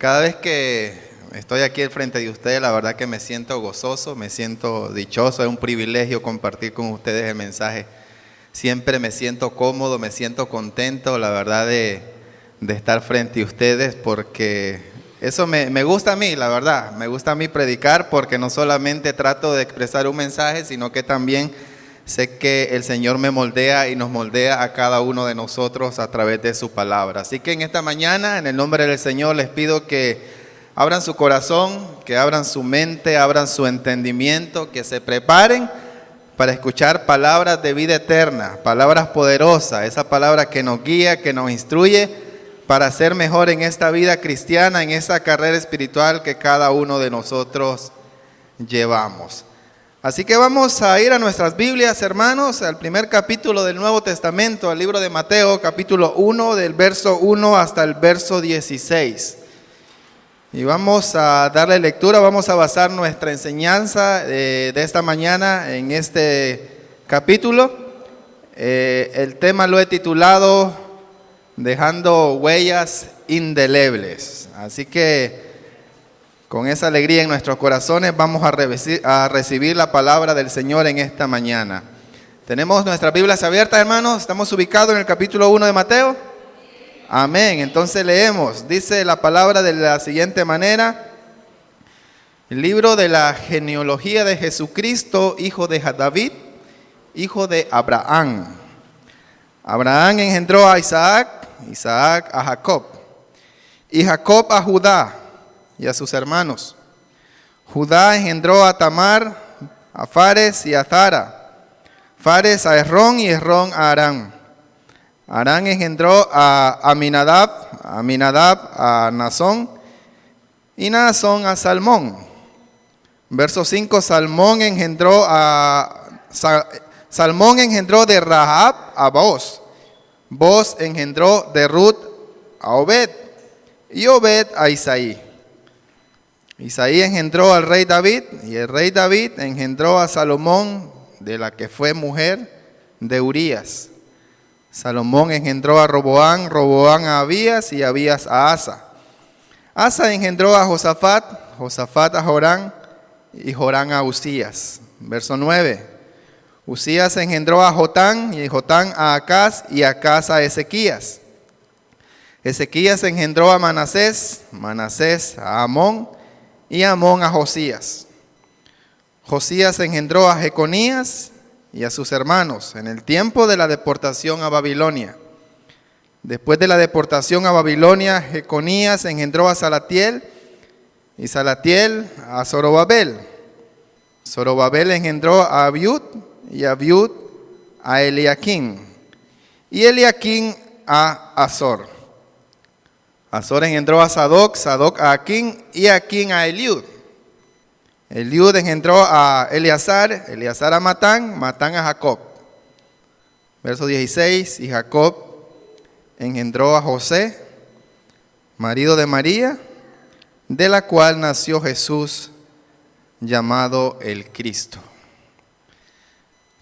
Cada vez que estoy aquí al frente de ustedes, la verdad que me siento gozoso, me siento dichoso, es un privilegio compartir con ustedes el mensaje. Siempre me siento cómodo, me siento contento, la verdad, de estar frente a ustedes, porque eso me gusta a mí, la verdad. Me gusta a mí predicar, porque no solamente trato de expresar un mensaje, sino que también sé que el Señor me moldea y nos moldea a cada uno de nosotros a través de su palabra. Así que en esta mañana, en el nombre del Señor, les pido que abran su corazón, que abran su mente, abran su entendimiento, que se preparen para escuchar palabras de vida eterna, palabras poderosas, esa palabra que nos guía, que nos instruye para ser mejor en esta vida cristiana, en esa carrera espiritual que cada uno de nosotros llevamos. Así que vamos a ir a nuestras Biblias, hermanos, al primer capítulo del Nuevo Testamento, al libro de Mateo, capítulo 1, del verso 1 hasta el verso 16. Y vamos a darle lectura, vamos a basar nuestra enseñanza de esta mañana en este capítulo. El tema lo he titulado Dejando huellas indelebles. Así que con esa alegría en nuestros corazones vamos a recibir la palabra del Señor en esta mañana. ¿Tenemos nuestras Biblias abiertas, hermanos? ¿Estamos ubicados en el capítulo 1 de Mateo? Amén. Entonces leemos. Dice la palabra de la siguiente manera. El libro de la genealogía de Jesucristo, hijo de David, hijo de Abraham. Abraham engendró a Isaac, Isaac a Jacob, y Jacob a Judá y a sus hermanos. Judá engendró a Tamar, a Fares y a Zara. Fares a Esrón y Esrón a Aram. Aram engendró a Aminadab, Aminadab a Nazón y Nazón a Salmón. Verso 5, Salmón engendró de Rahab a Boaz. Boaz engendró de Ruth a Obed y Obed a Isaí. Isaí engendró al rey David y el rey David engendró a Salomón, de la que fue mujer de Urías. Salomón engendró a Roboam, Roboam a Abías y Abías a Asa. Asa engendró a Josafat, Josafat a Joram y Joram a Usías. Verso 9. Usías engendró a Jotán y Jotán a Acaz y Acaz a Ezequías. Ezequías engendró a Manasés, Manasés a Amón y Amón a Josías. Josías engendró a Jeconías y a sus hermanos en el tiempo de la deportación a Babilonia. Después de la deportación a Babilonia, Jeconías engendró a Salatiel y Salatiel a Zorobabel. Zorobabel engendró a Abiud y Abiud a Eliaquim y Eliaquim a Azor. Azor engendró a Sadoc, Sadoc a Aquim y Aquim a Eliud. Eliud engendró a Eleazar, Eleazar a Matán, Matán a Jacob. Verso 16, y Jacob engendró a José, marido de María, de la cual nació Jesús, llamado el Cristo.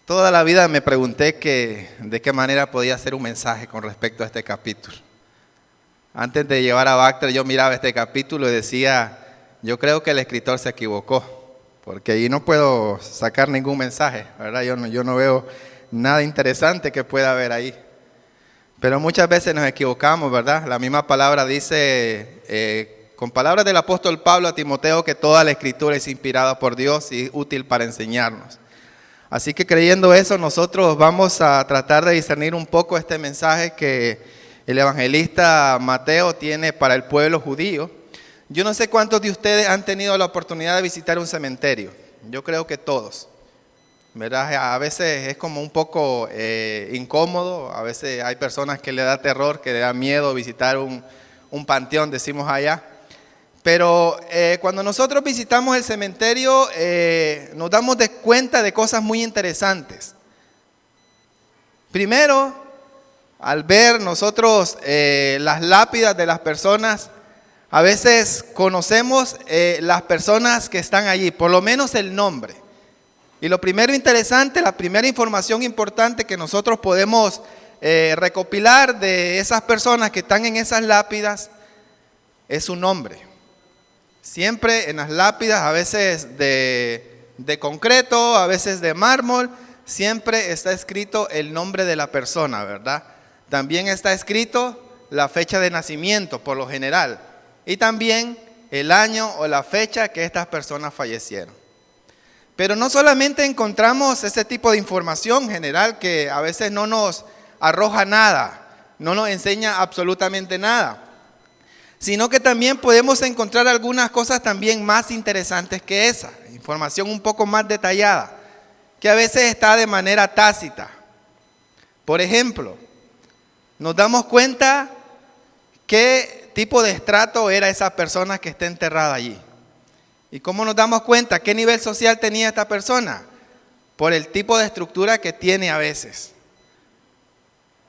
Toda la vida me pregunté de qué manera podía hacer un mensaje con respecto a este capítulo. Antes de llevar a Bacter, yo miraba este capítulo y decía, yo creo que el escritor se equivocó, porque ahí no puedo sacar ningún mensaje, ¿verdad? Yo no veo nada interesante que pueda haber ahí. Pero muchas veces nos equivocamos, ¿verdad? La misma palabra dice, con palabras del apóstol Pablo a Timoteo, que toda la escritura es inspirada por Dios y útil para enseñarnos. Así que creyendo eso, nosotros vamos a tratar de discernir un poco este mensaje que el evangelista Mateo tiene para el pueblo judío. Yo no sé cuántos de ustedes han tenido la oportunidad de visitar un cementerio. Yo creo que todos, ¿verdad? A veces es como un poco incómodo, a veces hay personas que le da terror, que le da miedo visitar un panteón, decimos allá. Pero cuando nosotros visitamos el cementerio nos damos cuenta de cosas muy interesantes. Primero, al ver nosotros las lápidas de las personas, a veces conocemos las personas que están allí, por lo menos el nombre. Y lo primero interesante, la primera información importante que nosotros podemos recopilar de esas personas que están en esas lápidas es su nombre. Siempre en las lápidas, a veces de concreto, a veces de mármol, siempre está escrito el nombre de la persona, ¿verdad? También está escrito la fecha de nacimiento, por lo general, y también el año o la fecha que estas personas fallecieron. Pero no solamente encontramos ese tipo de información general que a veces no nos arroja nada, no nos enseña absolutamente nada, sino que también podemos encontrar algunas cosas también más interesantes que esa, información un poco más detallada, que a veces está de manera tácita. Por ejemplo, nos damos cuenta qué tipo de estrato era esa persona que está enterrada allí. ¿Y cómo nos damos cuenta qué nivel social tenía esta persona? Por el tipo de estructura que tiene a veces.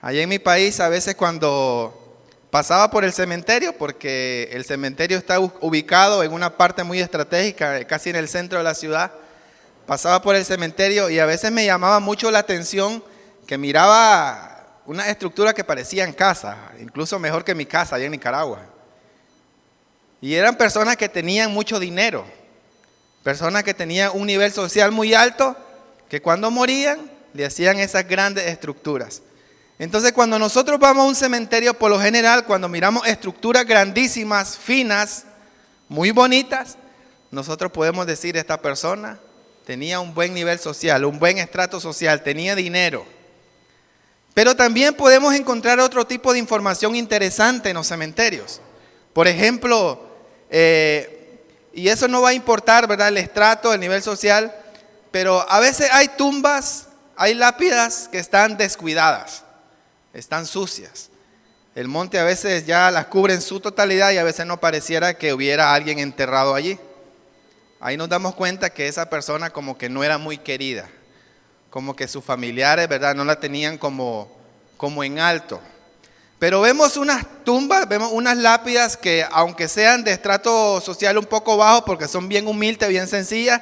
Allá en mi país, a veces cuando pasaba por el cementerio, porque el cementerio está ubicado en una parte muy estratégica, casi en el centro de la ciudad, pasaba por el cementerio y a veces me llamaba mucho la atención que miraba una estructura que parecía en casa, incluso mejor que mi casa allá en Nicaragua. Y eran personas que tenían mucho dinero, personas que tenían un nivel social muy alto, que cuando morían le hacían esas grandes estructuras. Entonces cuando nosotros vamos a un cementerio, por lo general, cuando miramos estructuras grandísimas, finas, muy bonitas, nosotros podemos decir esta persona tenía un buen nivel social, un buen estrato social, tenía dinero. Pero también podemos encontrar otro tipo de información interesante en los cementerios. Por ejemplo, y eso no va a importar, ¿verdad?, el estrato, el nivel social, pero a veces hay tumbas, hay lápidas que están descuidadas, están sucias. El monte a veces ya las cubre en su totalidad y a veces no pareciera que hubiera alguien enterrado allí. Ahí nos damos cuenta que esa persona como que no era muy querida, como que sus familiares, ¿verdad?, no la tenían como en alto. Pero vemos unas tumbas, vemos unas lápidas que aunque sean de estrato social un poco bajo, porque son bien humildes, bien sencillas,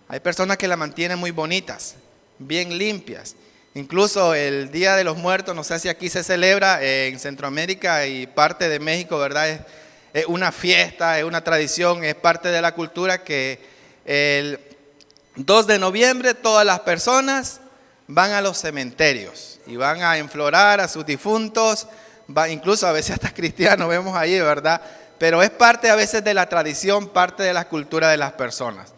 hay personas que las mantienen muy bonitas, bien limpias. Incluso el Día de los Muertos, no sé si aquí se celebra en Centroamérica y parte de México, ¿verdad? Es una fiesta, es una tradición, es parte de la cultura que el 2 de noviembre todas las personas van a los cementerios y van a enflorar a sus difuntos, incluso a veces hasta cristianos vemos ahí, ¿verdad? Pero es parte a veces de la tradición, parte de la cultura de las personas.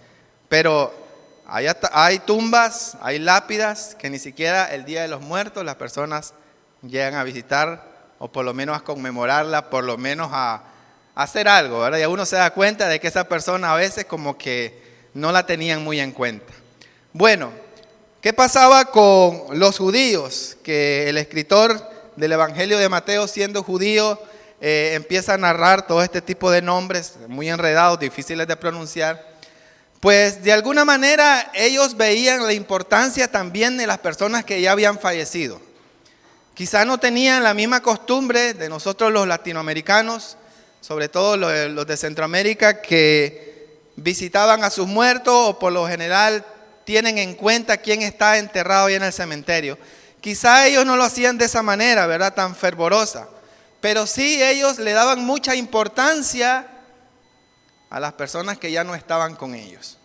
Pero hay tumbas, hay lápidas que ni siquiera el Día de los Muertos las personas llegan a visitar o por lo menos a conmemorarla, por lo menos a hacer algo, ¿verdad? Y uno se da cuenta de que esa persona a veces como que no la tenían muy en cuenta. Bueno, ¿qué pasaba con los judíos? Que el escritor del Evangelio de Mateo, siendo judío, empieza a narrar todo este tipo de nombres muy enredados, difíciles de pronunciar. Pues de alguna manera ellos veían la importancia también de las personas que ya habían fallecido. Quizás no tenían la misma costumbre de nosotros los latinoamericanos, sobre todo los de Centroamérica, que visitaban a sus muertos o por lo general tienen en cuenta quién está enterrado ahí en el cementerio. Quizá ellos no lo hacían de esa manera, ¿verdad?, tan fervorosa, pero sí ellos le daban mucha importancia a las personas que ya no estaban con ellos.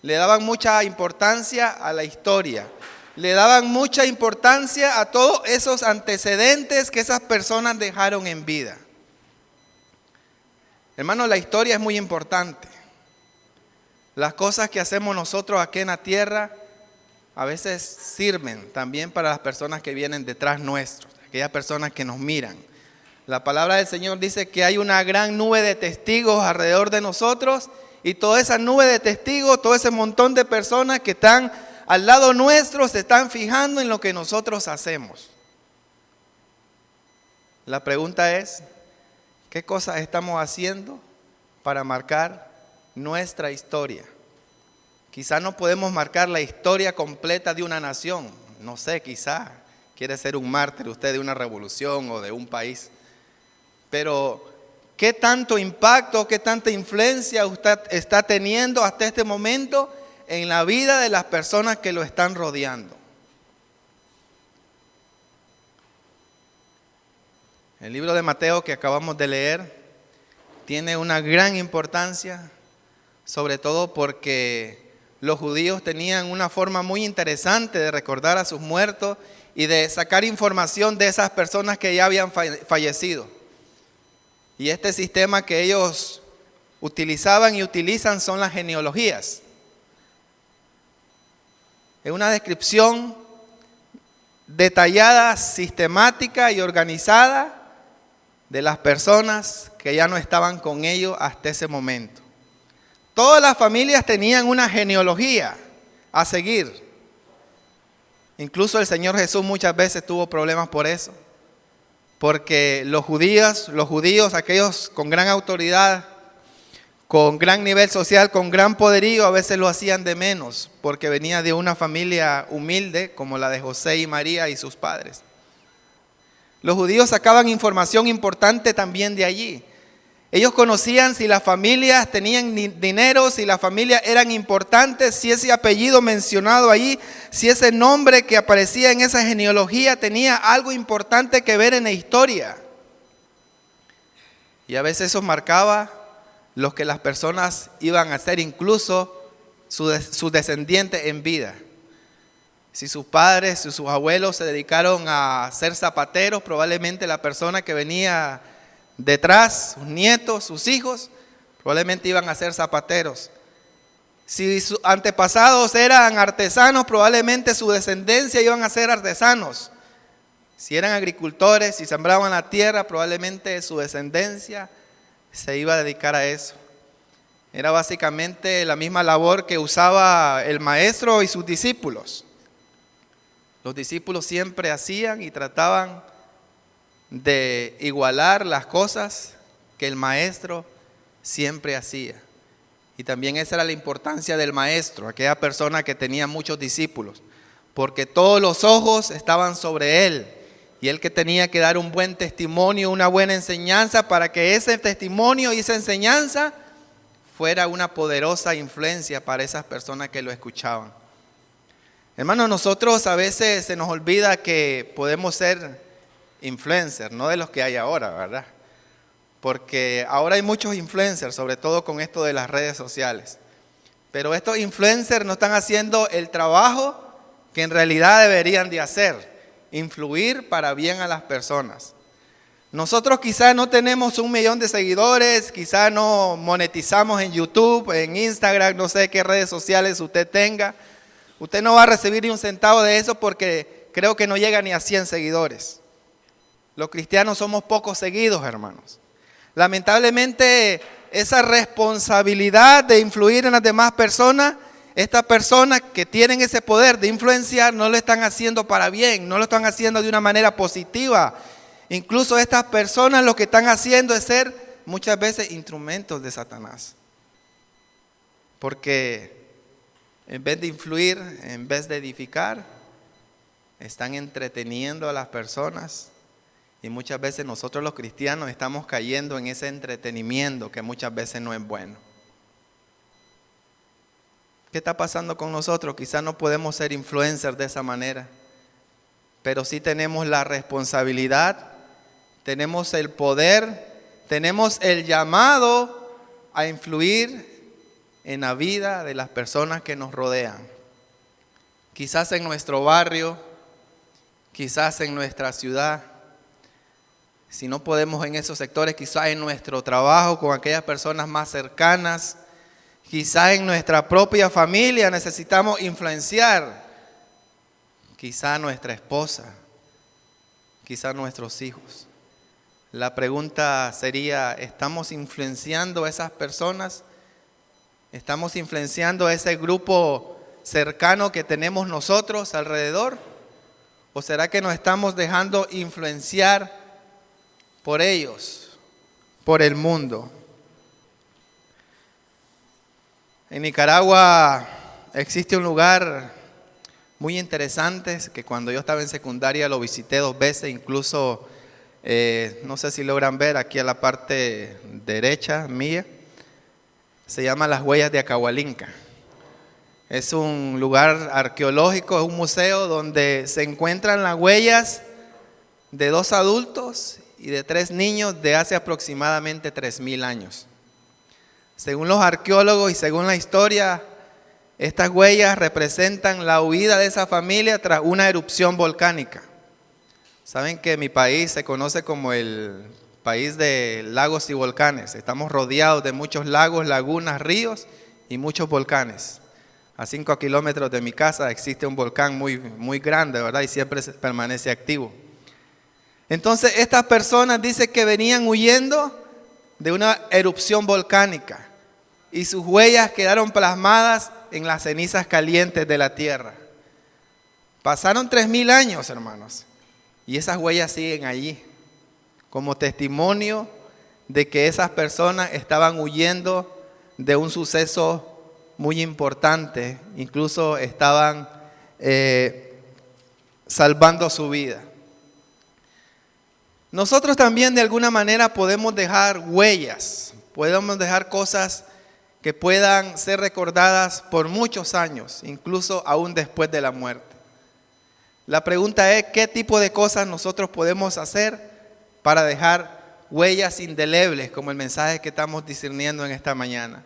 Le daban mucha importancia a la historia, le daban mucha importancia a todos esos antecedentes que esas personas dejaron en vida. Hermanos, la historia es muy importante. Las cosas que hacemos nosotros aquí en la tierra a veces sirven también para las personas que vienen detrás nuestros, aquellas personas que nos miran. La palabra del Señor dice que hay una gran nube de testigos alrededor de nosotros y toda esa nube de testigos, todo ese montón de personas que están al lado nuestro se están fijando en lo que nosotros hacemos. La pregunta es, ¿qué cosas estamos haciendo para marcar nuestra historia? Quizá no podemos marcar la historia completa de una nación. No sé, quizá quiere ser un mártir usted de una revolución o de un país. Pero, ¿qué tanto impacto, qué tanta influencia usted está teniendo hasta este momento en la vida de las personas que lo están rodeando? El libro de Mateo que acabamos de leer tiene una gran importancia, sobre todo porque los judíos tenían una forma muy interesante de recordar a sus muertos y de sacar información de esas personas que ya habían fallecido. Y este sistema que ellos utilizaban y utilizan son las genealogías. Es una descripción detallada, sistemática y organizada de las personas que ya no estaban con ellos hasta ese momento. Todas las familias tenían una genealogía a seguir. Incluso el Señor Jesús muchas veces tuvo problemas por eso. Porque los judíos, aquellos con gran autoridad, con gran nivel social, con gran poderío, a veces lo hacían de menos, porque venía de una familia humilde como la de José y María y sus padres. Los judíos sacaban información importante también de allí. Ellos conocían si las familias tenían dinero, si las familias eran importantes, si ese apellido mencionado ahí, si ese nombre que aparecía en esa genealogía tenía algo importante que ver en la historia. Y a veces eso marcaba lo que las personas iban a ser, incluso sus descendientes en vida. Si sus padres, si sus abuelos se dedicaron a ser zapateros, probablemente la persona que venía detrás, sus nietos, sus hijos, probablemente iban a ser zapateros. Si sus antepasados eran artesanos, probablemente su descendencia iban a ser artesanos. Si eran agricultores, si sembraban la tierra, probablemente su descendencia se iba a dedicar a eso. Era básicamente la misma labor que usaba el maestro y sus discípulos. Los discípulos siempre hacían y trataban de igualar las cosas que el maestro siempre hacía. Y también esa era la importancia del maestro, aquella persona que tenía muchos discípulos, porque todos los ojos estaban sobre él y él que tenía que dar un buen testimonio, una buena enseñanza para que ese testimonio y esa enseñanza fuera una poderosa influencia para esas personas que lo escuchaban. Hermanos, nosotros a veces se nos olvida que podemos ser influencers, no de los que hay ahora, ¿verdad? Porque ahora hay muchos influencers, sobre todo con esto de las redes sociales. Pero estos influencers no están haciendo el trabajo que en realidad deberían de hacer, influir para bien a las personas. Nosotros quizás no tenemos 1 millón de seguidores, quizás no monetizamos en YouTube, en Instagram, no sé qué redes sociales usted tenga. Usted no va a recibir ni un centavo de eso porque creo que no llega ni a 100 seguidores. Los cristianos somos pocos seguidos, hermanos. Lamentablemente, esa responsabilidad de influir en las demás personas, estas personas que tienen ese poder de influenciar, no lo están haciendo para bien, no lo están haciendo de una manera positiva. Incluso estas personas lo que están haciendo es ser muchas veces instrumentos de Satanás. Porque en vez de influir, en vez de edificar, están entreteniendo a las personas. Y muchas veces nosotros los cristianos estamos cayendo en ese entretenimiento que muchas veces no es bueno. ¿Qué está pasando con nosotros? Quizás no podemos ser influencers de esa manera, pero sí tenemos la responsabilidad, tenemos el poder, tenemos el llamado a influir en la vida de las personas que nos rodean. Quizás en nuestro barrio, quizás en nuestra ciudad. Si no podemos en esos sectores, quizás en nuestro trabajo con aquellas personas más cercanas, quizás en nuestra propia familia necesitamos influenciar, quizás nuestra esposa, quizás nuestros hijos. La pregunta sería, ¿estamos influenciando a esas personas? ¿Estamos influenciando a ese grupo cercano que tenemos nosotros alrededor? ¿O será que nos estamos dejando influenciar por ellos, por el mundo? En Nicaragua existe un lugar muy interesante que cuando yo estaba en secundaria lo visité 2 veces, incluso no sé si logran ver aquí a la parte derecha mía, se llama Las Huellas de Acahualinca. Es un lugar arqueológico, es un museo donde se encuentran las huellas de 2 adultos y de 3 niños de hace aproximadamente 3000 años. Según los arqueólogos y según la historia, estas huellas representan la huida de esa familia tras una erupción volcánica. Saben que mi país se conoce como el país de lagos y volcanes. Estamos rodeados de muchos lagos, lagunas, ríos y muchos volcanes. A 5 kilómetros de mi casa existe un volcán muy grande, ¿verdad? Y siempre permanece activo. Entonces estas personas dicen que venían huyendo de una erupción volcánica y sus huellas quedaron plasmadas en las cenizas calientes de la tierra. Pasaron 3000 años, hermanos, y esas huellas siguen allí, como testimonio de que esas personas estaban huyendo de un suceso muy importante, incluso estaban salvando su vida. Nosotros también de alguna manera podemos dejar huellas, podemos dejar cosas que puedan ser recordadas por muchos años, incluso aún después de la muerte. La pregunta es, ¿qué tipo de cosas nosotros podemos hacer para dejar huellas indelebles, como el mensaje que estamos discerniendo en esta mañana?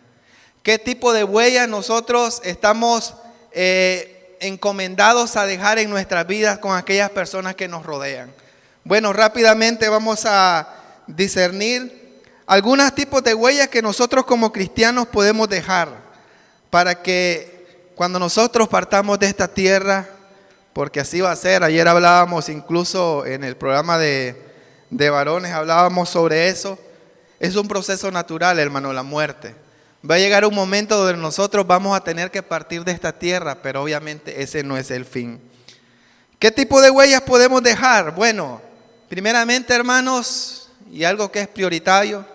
¿Qué tipo de huellas nosotros estamos encomendados a dejar en nuestras vidas con aquellas personas que nos rodean? Bueno, rápidamente vamos a discernir algunos tipos de huellas que nosotros como cristianos podemos dejar para que cuando nosotros partamos de esta tierra, porque así va a ser, ayer hablábamos incluso en el programa de varones, hablábamos sobre eso, es un proceso natural, hermano, la muerte. Va a llegar un momento donde nosotros vamos a tener que partir de esta tierra, pero obviamente ese no es el fin. ¿Qué tipo de huellas podemos dejar? Bueno, primeramente, hermanos, y algo que es prioritario,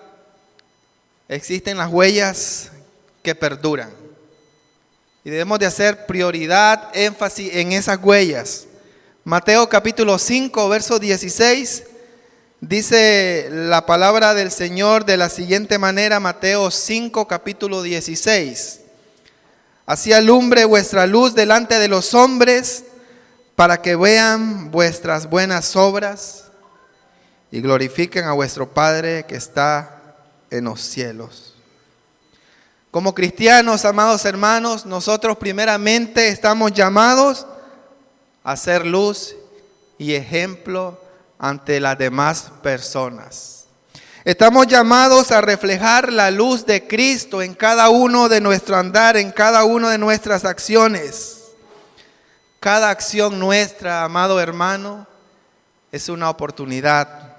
existen las huellas que perduran. Y debemos de hacer prioridad, énfasis en esas huellas. Mateo capítulo 5, verso 16, dice la palabra del Señor de la siguiente manera, Mateo 5, capítulo 16. Así alumbre vuestra luz delante de los hombres, para que vean vuestras buenas obras y glorifiquen a vuestro Padre que está en los cielos. Como cristianos, amados hermanos, nosotros primeramente estamos llamados a ser luz y ejemplo ante las demás personas. Estamos llamados a reflejar la luz de Cristo en cada uno de nuestro andar, en cada una de nuestras acciones. Cada acción nuestra, amado hermano, es una oportunidad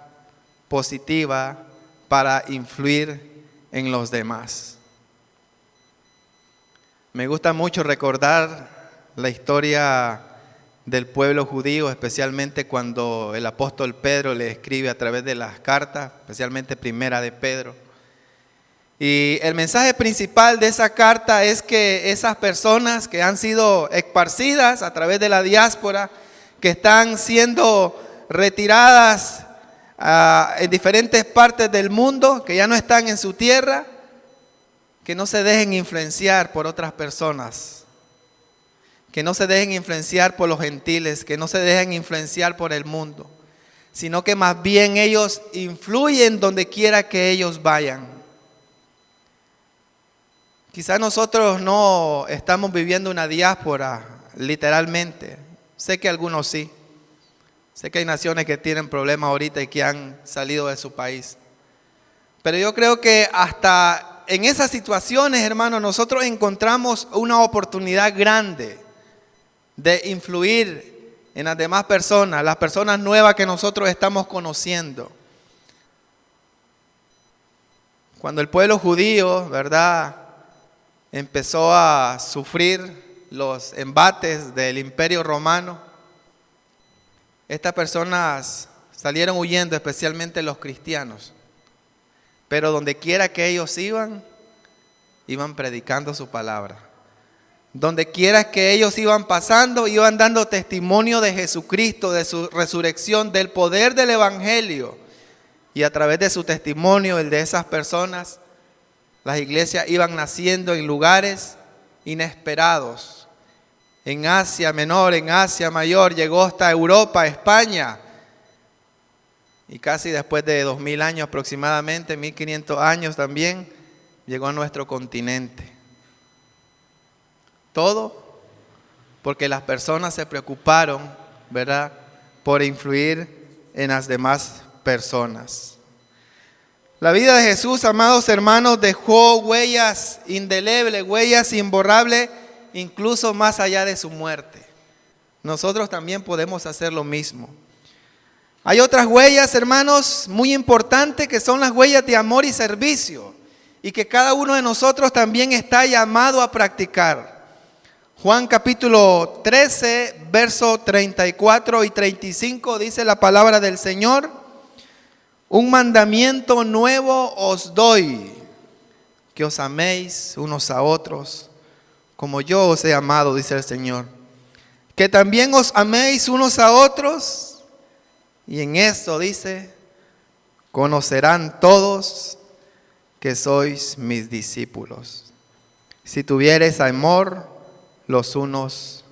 positiva para influir en los demás. Me gusta mucho recordar la historia del pueblo judío, especialmente cuando el apóstol Pedro le escribe a través de las cartas, especialmente primera de Pedro. Y el mensaje principal de esa carta es que esas personas que han sido esparcidas a través de la diáspora, que están siendo retiradas en diferentes partes del mundo, que ya no están en su tierra, que no se dejen influenciar por otras personas, que no se dejen influenciar por los gentiles, que no se dejen influenciar por el mundo, sino que más bien ellos influyen donde quiera que ellos vayan. Quizás nosotros no estamos viviendo una diáspora literalmente, sé que algunos sí, sé que hay naciones que tienen problemas ahorita y que han salido de su país, pero yo creo que hasta en esas situaciones, hermanos, nosotros encontramos una oportunidad grande de influir en las demás personas, las personas nuevas que nosotros estamos conociendo. Cuando el pueblo judío, ¿verdad?, empezó a sufrir los embates del Imperio Romano, estas personas salieron huyendo, especialmente los cristianos. Pero donde quiera que ellos iban predicando su palabra. Donde quiera que ellos iban pasando, iban dando testimonio de Jesucristo, de su resurrección, del poder del Evangelio. Y a través de su testimonio, el de esas personas, las iglesias iban naciendo en lugares inesperados. En Asia Menor, en Asia Mayor, llegó hasta Europa, España. y casi después de 2000 años aproximadamente, 1500 años también, llegó a nuestro continente. Todo porque las personas se preocuparon, ¿verdad?, por influir en las demás personas. La vida de Jesús, amados hermanos, dejó huellas indelebles, huellas imborrables, incluso más allá de su muerte. Nosotros también podemos hacer lo mismo. Hay otras huellas, hermanos, muy importantes, que son las huellas de amor y servicio, y que cada uno de nosotros también está llamado a practicar. Juan capítulo 13, verso 34 y 35 dice la palabra del Señor: un mandamiento nuevo os doy, que os améis unos a otros, como yo os he amado, dice el Señor. Que también os améis unos a otros, y en esto dice, conocerán todos que sois mis discípulos, si tuviereis amor los unos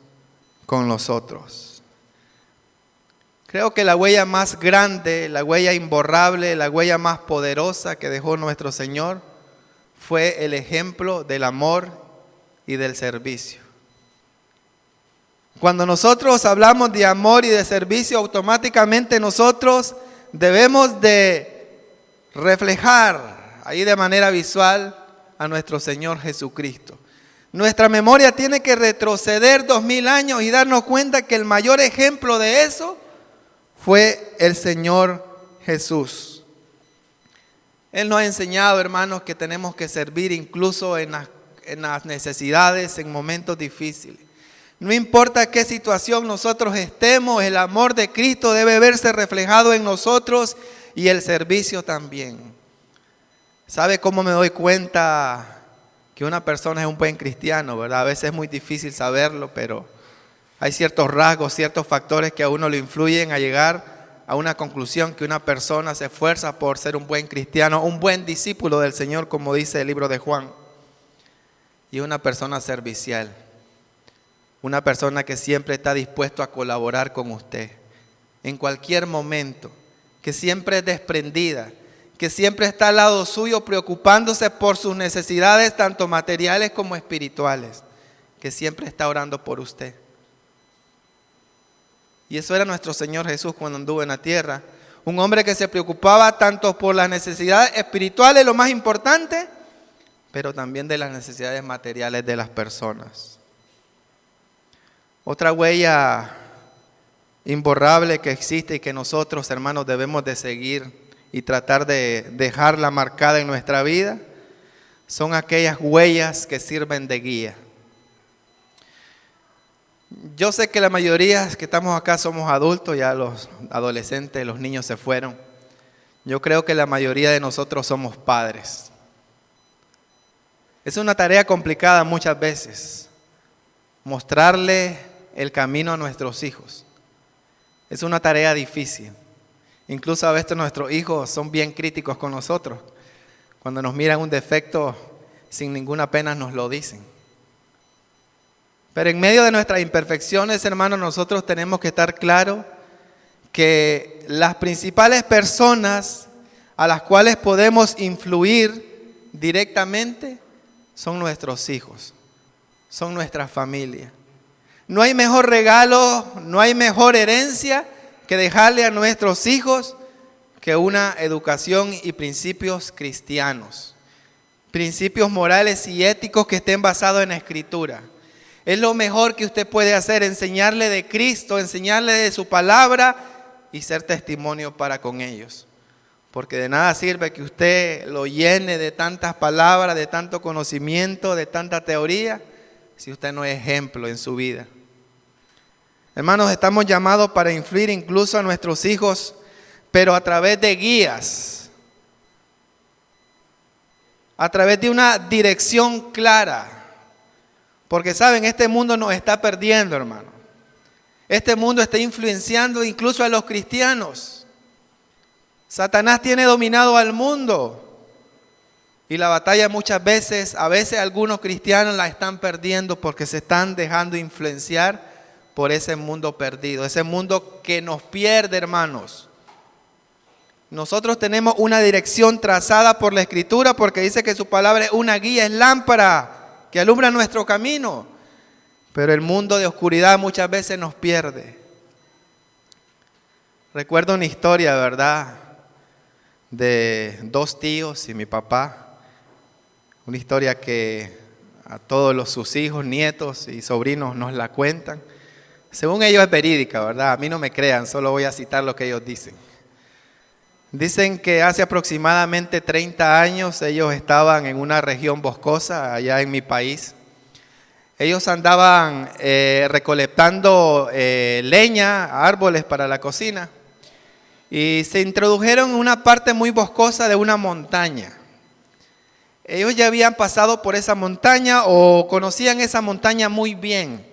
con los otros. Creo que la huella más grande, la huella imborrable, la huella más poderosa que dejó nuestro Señor fue el ejemplo del amor y del servicio. Cuando nosotros hablamos de amor y de servicio, automáticamente nosotros debemos de reflejar ahí de manera visual a nuestro Señor Jesucristo. Nuestra memoria tiene que retroceder 2000 años y darnos cuenta que el mayor ejemplo de eso fue el Señor Jesús. Él nos ha enseñado, hermanos, que tenemos que servir incluso en las necesidades, en momentos difíciles. No importa qué situación nosotros estemos, el amor de Cristo debe verse reflejado en nosotros y el servicio también. ¿Sabe cómo me doy cuenta que una persona es un buen cristiano, verdad? A veces es muy difícil saberlo, pero hay ciertos rasgos, ciertos factores que a uno le influyen a llegar a una conclusión que una persona se esfuerza por ser un buen cristiano, un buen discípulo del Señor, como dice el libro de Juan. Y una persona servicial, una persona que siempre está dispuesto a colaborar con usted en cualquier momento, que siempre es desprendida, que siempre está al lado suyo preocupándose por sus necesidades tanto materiales como espirituales, que siempre está orando por usted. Y eso era nuestro Señor Jesús cuando anduvo en la tierra, un hombre que se preocupaba tanto por las necesidades espirituales, lo más importante, pero también de las necesidades materiales de las personas. Otra huella imborrable que existe y que nosotros, hermanos, debemos de seguir y tratar de dejarla marcada en nuestra vida, son aquellas huellas que sirven de guía. Yo sé que la mayoría que estamos acá somos adultos, ya los adolescentes, los niños se fueron. Yo creo que la mayoría de nosotros somos padres. Es una tarea complicada muchas veces, mostrarle el camino a nuestros hijos. Es una tarea difícil. Incluso a veces nuestros hijos son bien críticos con nosotros. Cuando nos miran un defecto, sin ninguna pena nos lo dicen. Pero en medio de nuestras imperfecciones, hermanos, nosotros tenemos que estar claros que las principales personas a las cuales podemos influir directamente son nuestros hijos, son nuestra familia. No hay mejor regalo, no hay mejor herencia que dejarle a nuestros hijos que una educación y principios cristianos, principios morales y éticos que estén basados en la Escritura. Es lo mejor que usted puede hacer, enseñarle de Cristo, enseñarle de su palabra y ser testimonio para con ellos. Porque de nada sirve que usted lo llene de tantas palabras, de tanto conocimiento, de tanta teoría, si usted no es ejemplo en su vida. Hermanos, estamos llamados para influir incluso a nuestros hijos, pero a través de guías, a través de una dirección clara. Porque saben, este mundo nos está perdiendo, hermano. Este mundo está influenciando incluso a los cristianos. Satanás tiene dominado al mundo. Y la batalla muchas veces, a veces algunos cristianos la están perdiendo porque se están dejando influenciar por ese mundo perdido. Ese mundo que nos pierde, hermanos. Nosotros tenemos una dirección trazada por la Escritura porque dice que su palabra es una guía, es lámpara que alumbra nuestro camino. Pero el mundo de oscuridad muchas veces nos pierde. Recuerdo una historia, ¿verdad?, de 2 tíos y mi papá. Una historia que a todos sus hijos, nietos y sobrinos nos la cuentan. Según ellos es verídica, ¿verdad? A mí no me crean, solo voy a citar lo que ellos dicen. Dicen que hace aproximadamente 30 años ellos estaban en una región boscosa allá en mi país. Ellos andaban recolectando leña, árboles para la cocina y se introdujeron en una parte muy boscosa de una montaña. Ellos ya habían pasado por esa montaña o conocían esa montaña muy bien.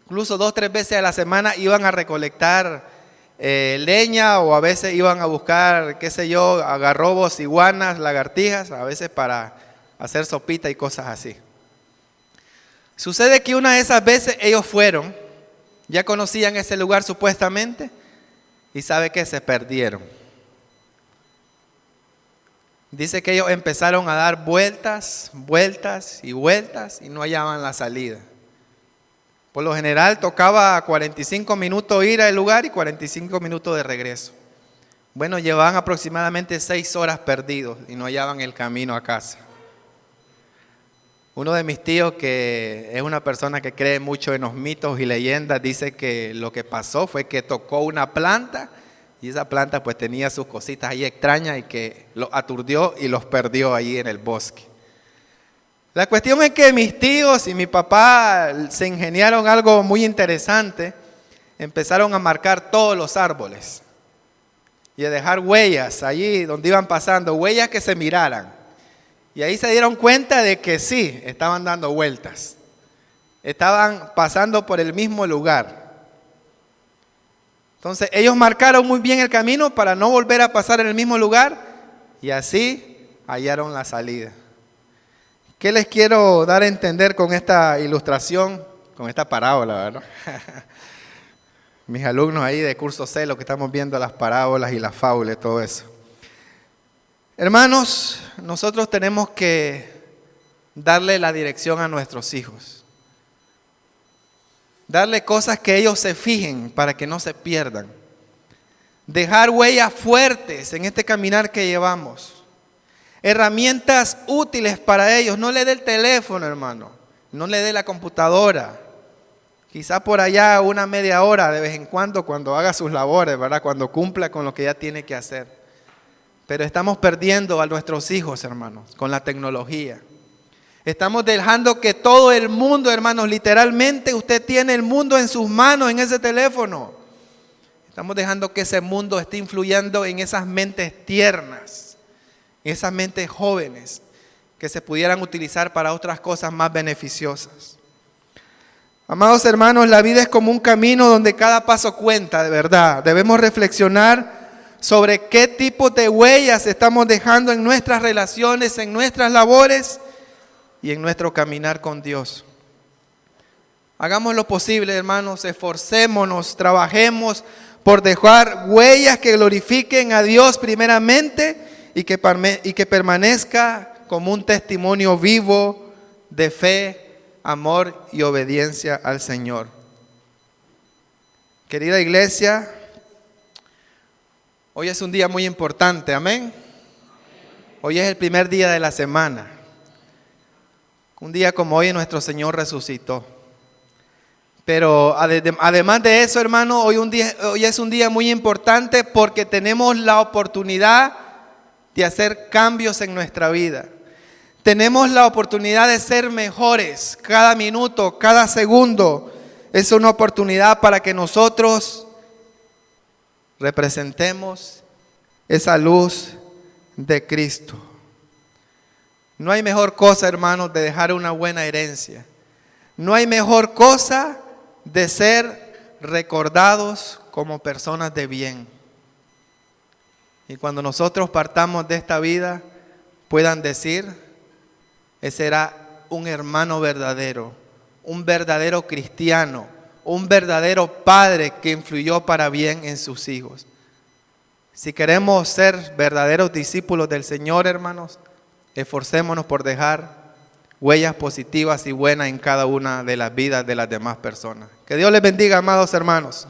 Incluso 2 o 3 veces a la semana iban a recolectar leña o a veces iban a buscar, qué sé yo, algarrobos, iguanas, lagartijas, a veces para hacer sopita y cosas así. Sucede que una de esas veces ellos fueron, ya conocían ese lugar supuestamente y sabe que se perdieron. Dice que ellos empezaron a dar vueltas, vueltas y vueltas y no hallaban la salida. Por lo general tocaba 45 minutos ir al lugar y 45 minutos de regreso. Bueno, llevaban aproximadamente 6 horas perdidos y no hallaban el camino a casa. Uno de mis tíos, que es una persona que cree mucho en los mitos y leyendas, dice que lo que pasó fue que tocó una planta y esa planta pues tenía sus cositas ahí extrañas y que los aturdió y los perdió ahí en el bosque. La cuestión es que mis tíos y mi papá se ingeniaron algo muy interesante. Empezaron a marcar todos los árboles y a dejar huellas allí donde iban pasando, huellas que se miraran. Y ahí se dieron cuenta de que sí, estaban dando vueltas. Estaban pasando por el mismo lugar. Entonces ellos marcaron muy bien el camino para no volver a pasar en el mismo lugar y así hallaron la salida. ¿Qué les quiero dar a entender con esta ilustración, con esta parábola, verdad? Mis alumnos ahí de curso C, lo que estamos viendo las parábolas y las fábulas, todo eso. Hermanos, nosotros tenemos que darle la dirección a nuestros hijos. Darle cosas que ellos se fijen para que no se pierdan. Dejar huellas fuertes en este caminar que llevamos. Herramientas útiles para ellos. No le dé el teléfono, hermano. No le dé la computadora. Quizá por allá una media hora de vez en cuando haga sus labores, ¿verdad? Cuando cumpla con lo que ya tiene que hacer. Pero estamos perdiendo a nuestros hijos, hermanos, con la tecnología. Estamos dejando que todo el mundo, hermanos, literalmente usted tiene el mundo en sus manos en ese teléfono. Estamos dejando que ese mundo esté influyendo en esas mentes tiernas, en esas mentes jóvenes que se pudieran utilizar para otras cosas más beneficiosas. Amados hermanos, la vida es como un camino donde cada paso cuenta, de verdad. Debemos reflexionar sobre qué tipo de huellas estamos dejando en nuestras relaciones, en nuestras labores y en nuestro caminar con Dios. Hagamos lo posible, hermanos, esforcémonos, trabajemos por dejar huellas que glorifiquen a Dios primeramente y que permanezca como un testimonio vivo de fe, amor y obediencia al Señor. Querida iglesia, hoy es un día muy importante, amén. Hoy es el primer día de la semana. Un día como hoy nuestro Señor resucitó. Pero además de eso, hermano, hoy es un día muy importante porque tenemos la oportunidad de hacer cambios en nuestra vida. Tenemos la oportunidad de ser mejores cada minuto, cada segundo. Es una oportunidad para que nosotros representemos esa luz de Cristo. No hay mejor cosa, hermanos, de dejar una buena herencia. No hay mejor cosa de ser recordados como personas de bien. Y cuando nosotros partamos de esta vida, puedan decir, ese era un hermano verdadero, un verdadero cristiano, un verdadero padre que influyó para bien en sus hijos. Si queremos ser verdaderos discípulos del Señor, hermanos, esforcémonos por dejar huellas positivas y buenas en cada una de las vidas de las demás personas. Que Dios les bendiga, amados hermanos.